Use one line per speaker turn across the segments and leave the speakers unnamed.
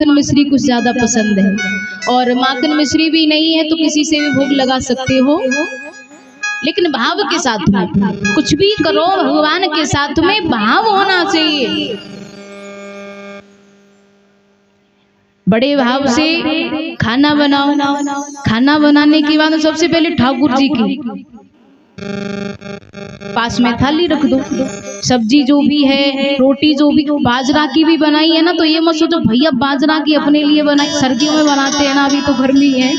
माखन मिश्री कुछ ज्यादा पसंद है, और माखन मिश्री भी नहीं है तो किसी से भी भोग लगा सकते हो, लेकिन भाव के साथ में कुछ भी करो, भगवान के साथ में भाव होना चाहिए। बड़े भाव से खाना बनाओ, खाना बनाने के बाद सबसे पहले ठाकुर जी की पास में थाली रख दो, सब्जी जो भी है, रोटी जो भी, बाजरा की भी बनाई है ना, तो ये मत सोचो भैया बाजरा की अपने लिए बनाई, सर्दियों में बनाते हैं ना, अभी तो गर्मी है,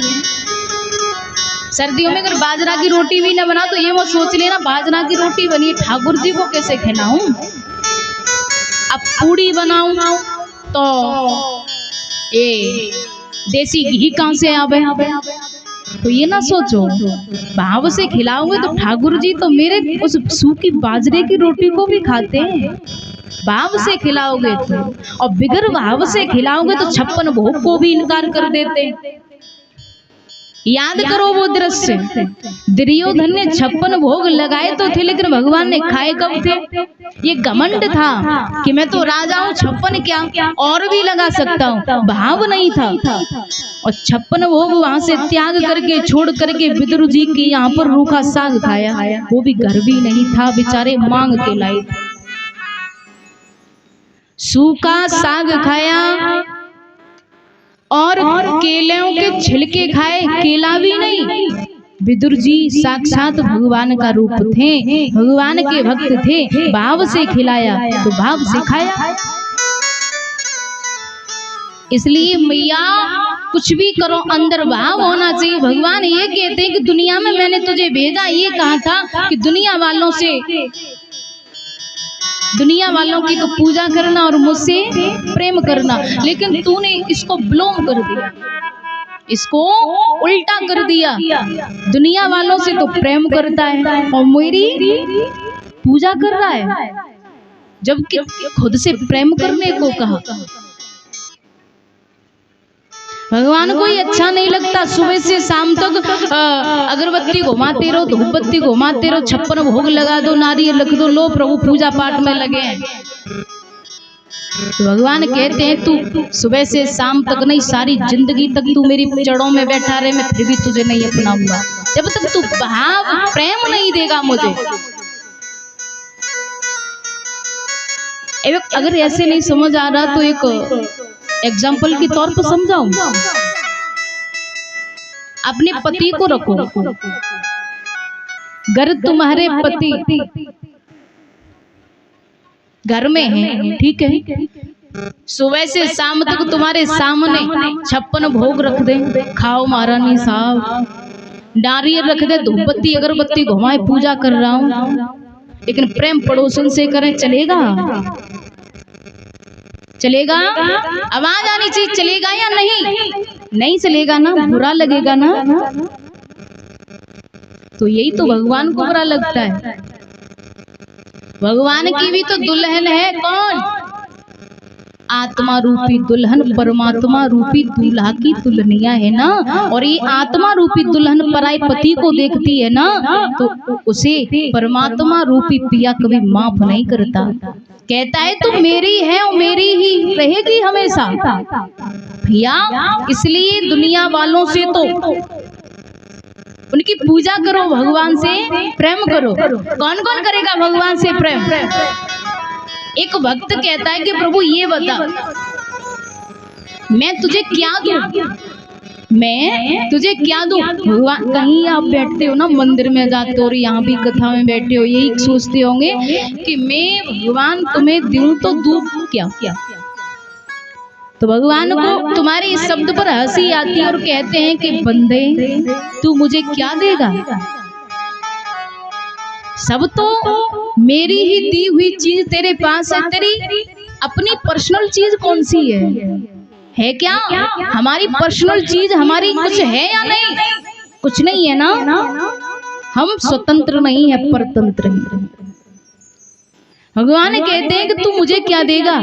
सर्दियों में अगर बाजरा की रोटी भी ना बना तो ये मत सोच लेना बाजरा की रोटी बनी ठाकुर जी को कैसे खिलाऊं। अब पूड़ी बनाऊं तो ये देसी घी कहां से आवे, तो ये ना सोचो भाव से खिलाओगे तो ठाकुर जी तो मेरे उस सूखी बाजरे की रोटी को भी खाते हैं। भाव से खिलाओगे तो, और बिगर भाव से खिलाओगे तो 56 भोग को भी इनकार कर देते। याद करो वो दृश्य, दुर्योधन ने 56 भोग लगाए तो थे, लेकिन भगवान ने खाए कब थे? ये घमंड था कि मैं तो राजा हूँ, 56 क्या और भी लगा सकता हूँ, भाव नहीं था। और 56 भोग वहां से त्याग करके छोड़ करके विदुर जी के यहाँ पर रूखा साग खाया, वो भी घर भी नहीं था, बेचारे मांग के लाए, सूखा साग खाया और केलों के छिलके खाए, केला भी नहीं। विदुर जी साक्षात भगवान का रूप थे, भगवान के भक्त थे, भाव से खिलाया तो भाव से खाया। इसलिए मैया कुछ भी करो अंदर भाव होना चाहिए। भगवान ये कहते हैं कि दुनिया में मैंने तुझे भेजा, ये कहा था कि दुनिया वालों की तो पूजा करना और मुझसे प्रेम करना, लेकिन तूने इसको विलोम कर दिया, इसको उल्टा कर दिया। दुनिया वालों से तो प्रेम करता है और मेरी पूजा कर रहा है, जबकि खुद से प्रेम करने को कहा। भगवान को ही अच्छा नहीं लगता सुबह से शाम तक अगरबत्ती घुमाते रहो, धूपबत्ती घुमाते रहो, 56 भोग लगा दो, नारियल रख दो, लो प्रभु पूजा पाठ में लगे हैं। तो भगवान कहते हैं तू सुबह से शाम तक नहीं, सारी जिंदगी तक तू मेरी चरणों में बैठा रहे, मैं फिर भी तुझे नहीं अपनाऊंगा जब तक तू भाव प्रेम नहीं देगा मुझे। अगर ऐसे नहीं समझ आ रहा तो एक एग्जाम्पल के तौर पर समझाऊं। अपने पति को रखो, घर तुम्हारे पति घर में है, ठीक है, सुबह से शाम तक तुम्हारे सामने 56 भोग रख दे, खाओ महारानी साहब, नारियल रख दे, धूपबत्ती अगरबत्ती घुमाए, पूजा कर रहा हूं, लेकिन प्रेम पड़ोसन से करें, चलेगा? चलेगा? आवाज आनी चाहिए, चलेगा या नहीं? नहीं चलेगा ना, बुरा लगेगा ना। तो यही तो भगवान को बुरा लगता है। भगवान की भी तो दुल्हन है कौन? आत्मा रूपी दुल्हन, परमात्मा रूपी दूल्हा की दुल्हनिया है ना। और ये आत्मा रूपी दुल्हन पराये पति को देखती है ना, तो उसे परमात्मा रूपी पिया कभी माफ नहीं करता। कहता है तू मेरी है और मेरी ही रहेगी हमेशा भैया। इसलिए दुनिया वालों से तो उनकी पूजा करो, भगवान से प्रेम करो। कौन कौन करेगा भगवान से प्रेम? एक भक्त कहता है कि प्रभु ये बता, मैं तुझे क्या दूं, मैं तुझे क्या दूं? भगवान, कहीं आप बैठते हो ना मंदिर में जाते हो और यहाँ भी कथा में बैठे हो, यही सोचते होंगे कि मैं भगवान तुम्हें दूं तो दूं क्या? तो भगवान को तुम्हारे इस शब्द पर हंसी आती है और कहते हैं कि बंदे तू मुझे क्या देगा? सब तो मेरी ही दी हुई चीज तेरे पास है, तेरी अपनी पर्सनल चीज कौन सी है क्या? हमारी पर्सनल चीज हमारी कुछ है या नहीं? कुछ नहीं है ना। हम स्वतंत्र नहीं है, परतंत्र हैं। भगवान कहते हैं कि तू मुझे क्या देगा?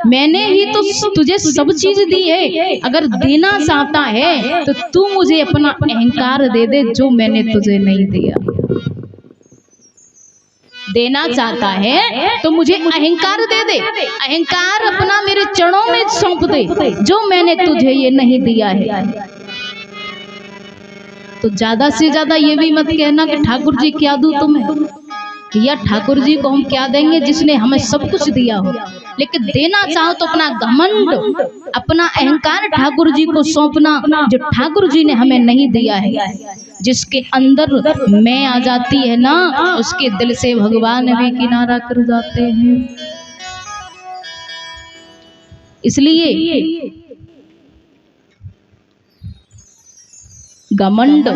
मैंने ही तो तुझे सब चीज दी है, अगर देना चाहता है तो तू मुझे अपना अहंकार दे दे जो मैंने तुझे नहीं दिया। देना चाहता है तो मुझे अहंकार दे दे, अहंकार अपना मेरे चरणों में सौंप दे, जो मैंने तुझे ये नहीं दिया है। तो ज्यादा से ज्यादा ये भी मत कहना कि ठाकुर जी क्या दूं तुम्हें, या ठाकुर जी को हम क्या देंगे जिसने हमें सब कुछ दिया हो। लेकिन देना चाहो तो अपना घमंड, अपना अहंकार ठाकुर जी को सौंपना, जो ठाकुर जी ने हमें नहीं दिया है। जिसके अंदर मैं आ जाती है ना, उसके दिल से भगवान भी किनारा कर जाते हैं। इसलिए घमंड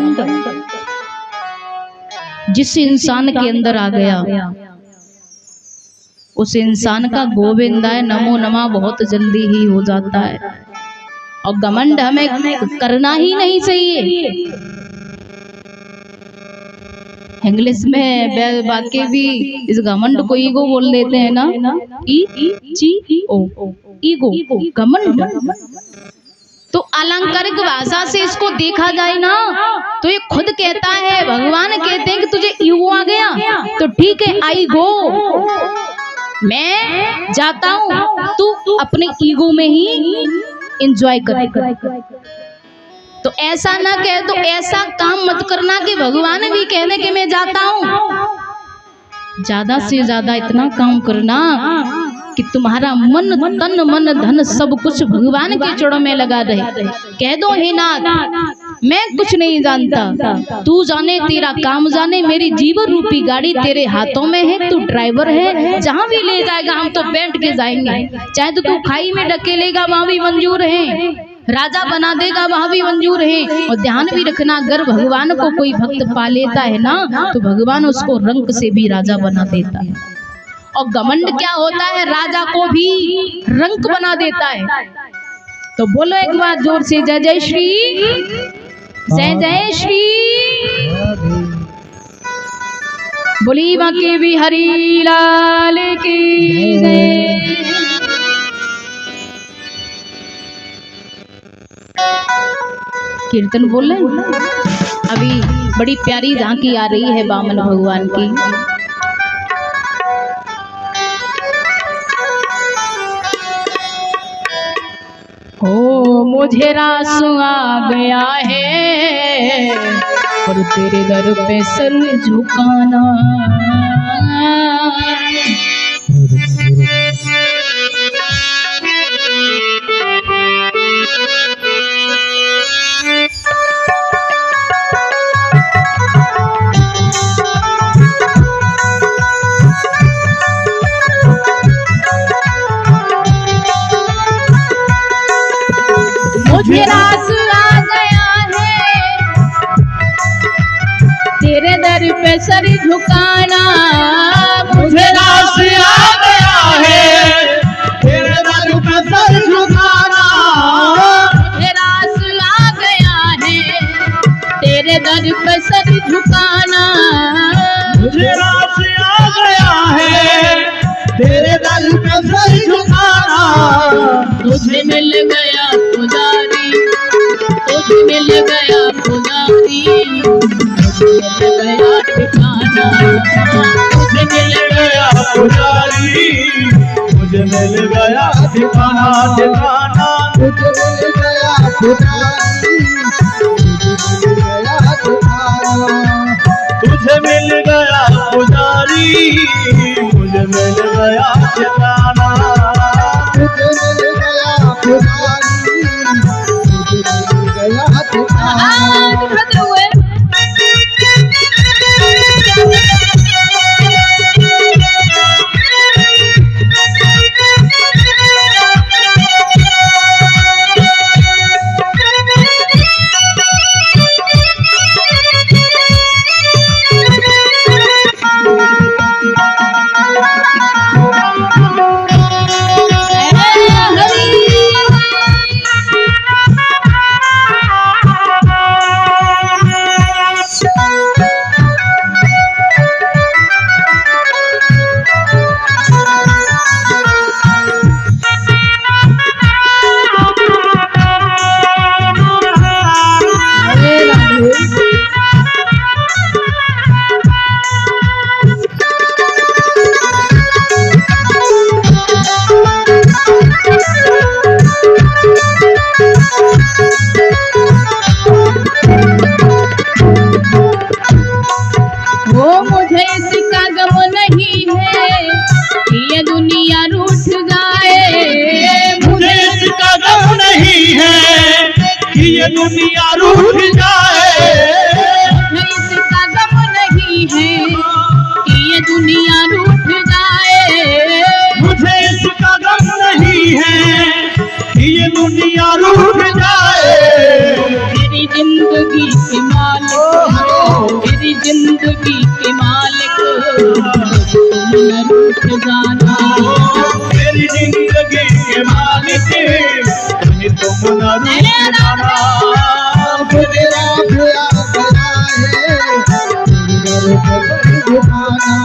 जिस इंसान के अंदर आ गया, उस इंसान का गोविंदाय नमो नमः बहुत जल्दी ही हो जाता है। और घमंड हमें करना ही नहीं चाहिए। इंग्लिश में वाक्य भी इस घमंड को ईगो बोल देते हैं ना, ईगो, घमंड। तो अलंकारिक भाषा से इसको देखा जाए ना तो ये खुद कहता है, भगवान कहते हैं कि तुझे ईगो आ गया तो ठीक है, आई गो, मैं जाता हूं, तू अपने ईगो में ही एंजॉय कर। तो ऐसा ना कह, तो ऐसा काम मत करना कि भगवान भी कह दे कि मैं जाता हूं। ज्यादा से ज्यादा इतना काम करना कि तुम्हारा मन तन मन धन सब कुछ भगवान के चरणों में लगा रहे। कह दो हे नाथ, मैं कुछ नहीं जानता, तू जाने, तेरा काम जाने, मेरी जीवन रूपी गाड़ी तेरे हाथों में है, तू ड्राइवर है, जहां भी ले जाएगा हम तो बैठ के जाएंगे। चाहे तो तू खाई में ढकेलेगा वहां भी मंजूर है, राजा बना देगा वहां भी मंजूर है। और ध्यान भी रखना, अगर भगवान को कोई भक्त पा लेता है ना तो भगवान उसको रंक से भी राजा बना देता है। और घमंड क्या होता है, राजा को भी रंक बना देता है। तो बोलो एक बार जोर से, जय जय श्री, जय जय श्री, बोली बाकी भी हरि लाल की जय। कीर्तन बोल रहे अभी बड़ी प्यारी झांकी आ रही है वामन भगवान की। ओ मुझे रास आ गया है और तेरे दर पे सर झुकाना, मुझे रास आ गया है तेरे दर पे सर झुकाना,
मुझे रास आ गया है तेरे दर पे सर झुकाना,
मुझे रास आ गया है तेरे दर पे सर झुकाना,
मुझे रास आ गया है तेरे दर पे सर झुकाना।
तुझे मिल गया पुजारी, तुझे मिल गया पुजारी, तुझे मिल गया ठिकाना,
मुझे मिल गया पुजारी, मुझे मिल गया ठिकाना, ठिकाना, मुझे मिल गया पुजारी, मुझे मिल गया ठिकाना, तुझे मिल गया पुजारी, मुझे मिल गया ठिकाना, तुझे मिल गया पुजारी, मुझे मिल गया ठिकाना। ये दुनिया रूठ जाए,
मुझे इसका गम नहीं है कि ये दुनिया रूठ जाए।
मुझे इसका गम नहीं है कि ये दुनिया रूठ जाए।
मेरी जिंदगी के मालिक, मेरी जिंदगी के मालिक, तुम न रूठ जाना।
मेरी जिंदगी के मालिक कहीं तुम न रूठ जाना।
तेरा प्यार गया है तेरे पर जुबाना।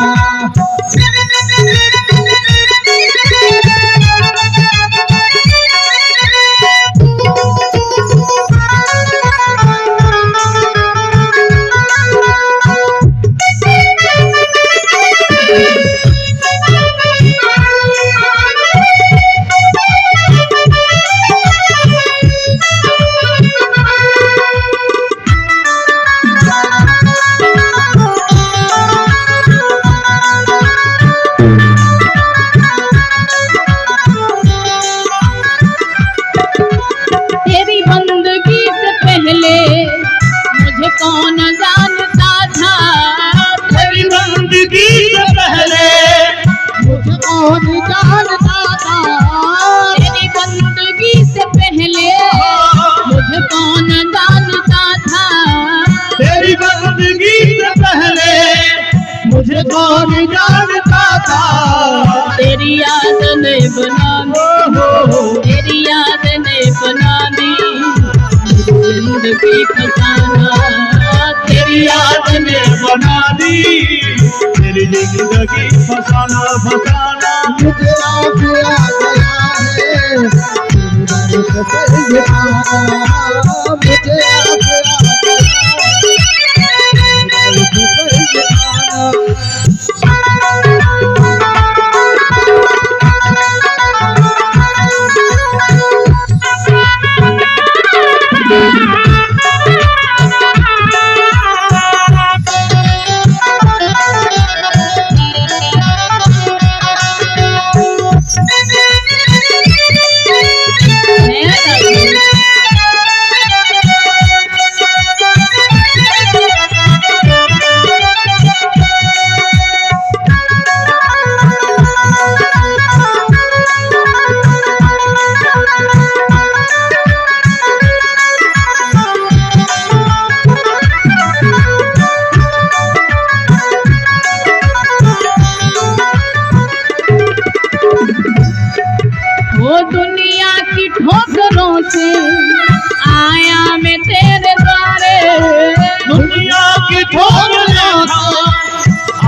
तेरी बंदगी से पहले मुझे कौन जानता था।
तेरी बंदगी से पहले
मुझे कौन जानता था।
तेरी बंदगी से पहले मुझे कौन जानता था।
तेरी बंदगी से पहले मुझे कौन जानता था।
तेरी याद ने बनानी, तेरी याद ने बनानी जिंदगी फसाना।
तेरी याद ने बना दी तेरी जिंदगी फसाना फसाना।
मुझे आफिया गया है तेरे पर जुबाना। मुझे आफिया गया है तेरे पर जुबाना।
वो दुनिया की ठोकरों से आया मैं तेरे द्वारे।
दुनिया की ठोकरों से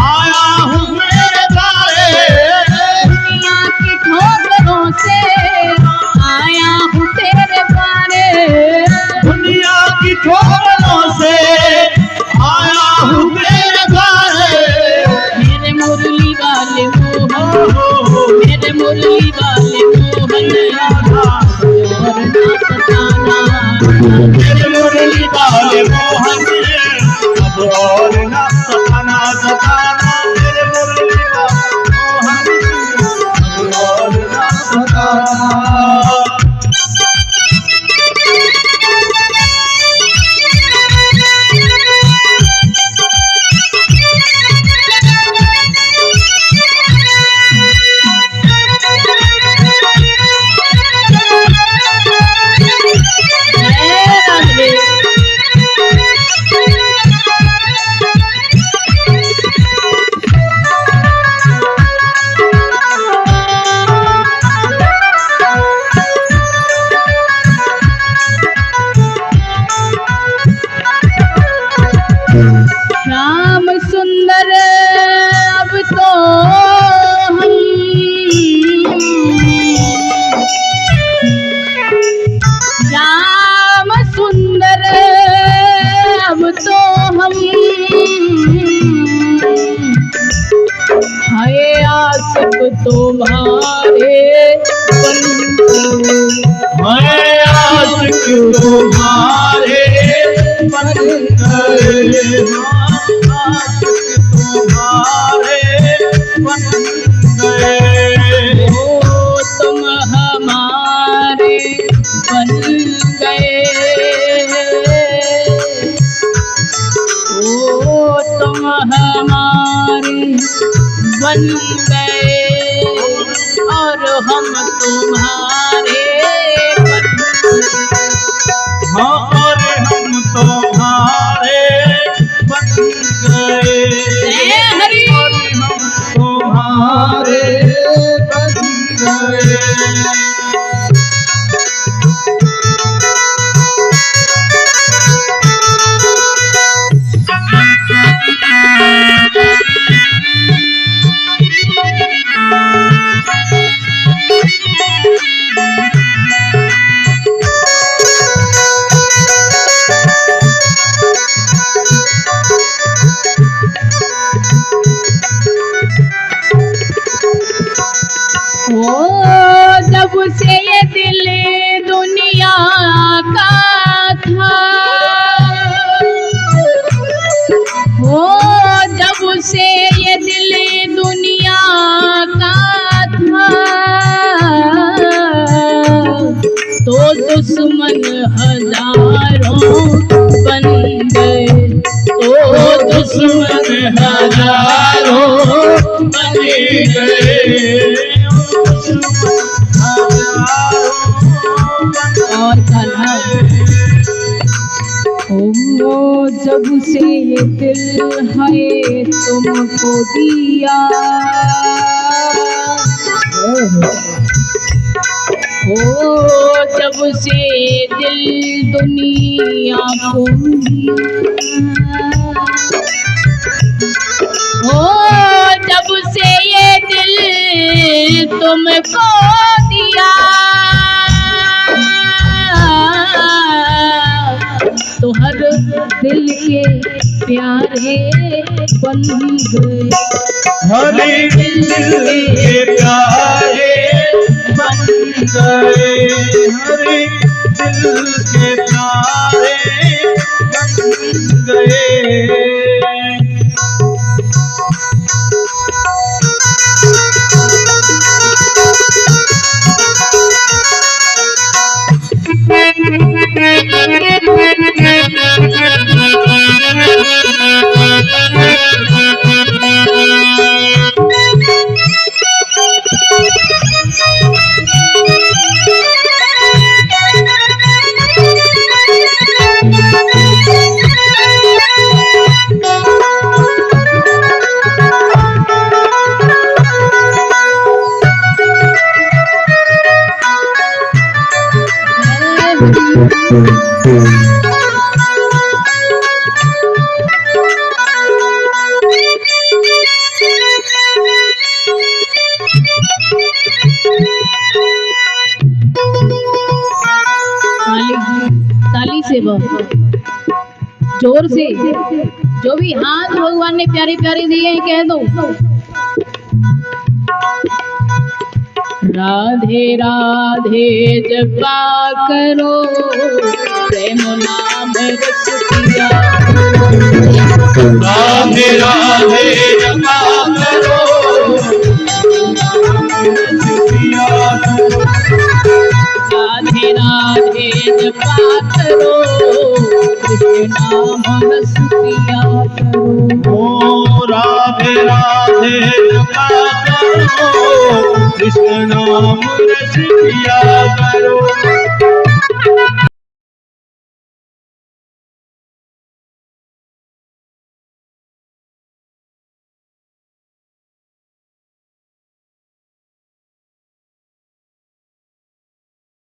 आया हूँ मेरे द्वारे।
दुनिया की ठोकरों से आया हूँ तेरे द्वारे।
दुनिया की ठोकरों से आया हूँ मेरे द्वारे।
मेरे मुरली वाले मोहन, मेरे मुरली वाले मोहन, और ना सताना।
मेरे मुरली वाले मोहन अब और ना सताना सताना। मेरे मुरली वाले मोहन अब और ना सताना।
हमारे बन गए और हम तुम्हारे बन गए।
हाँ और हम तुम्हारे बन गए
हरि
और हम तुम्हारे बन गए।
जब से ये दिल दुनिया का था, जब से ये दिल दुनिया का था, तो दुश्मन हजारों बन गए, तो दुश्मन हजारों बन गए। और कन्हा ओ जब से ये दिल है तुमको दिया, ओ जब से दिल दुनिया को दिया, ओ जब से ये दिल तुमको दिया, तो हर दिल के प्यारे बन गए,
हर दिल के प्यारे बन गए, हर दिल के प्यारे बन गए।
ताली से जोर से, जो भी हाथ भगवान ने प्यारे प्यारे दिए हैं कह दो। राधे राधे जपा करो, प्रेम नाम रस पिया,
राधे राधे जपा करो,
राधे राधे जपा करो, कृष्ण नाम रस पिया करो।
ओ राधे राधे जपा करो, कृष्ण नाम रस पिया करो।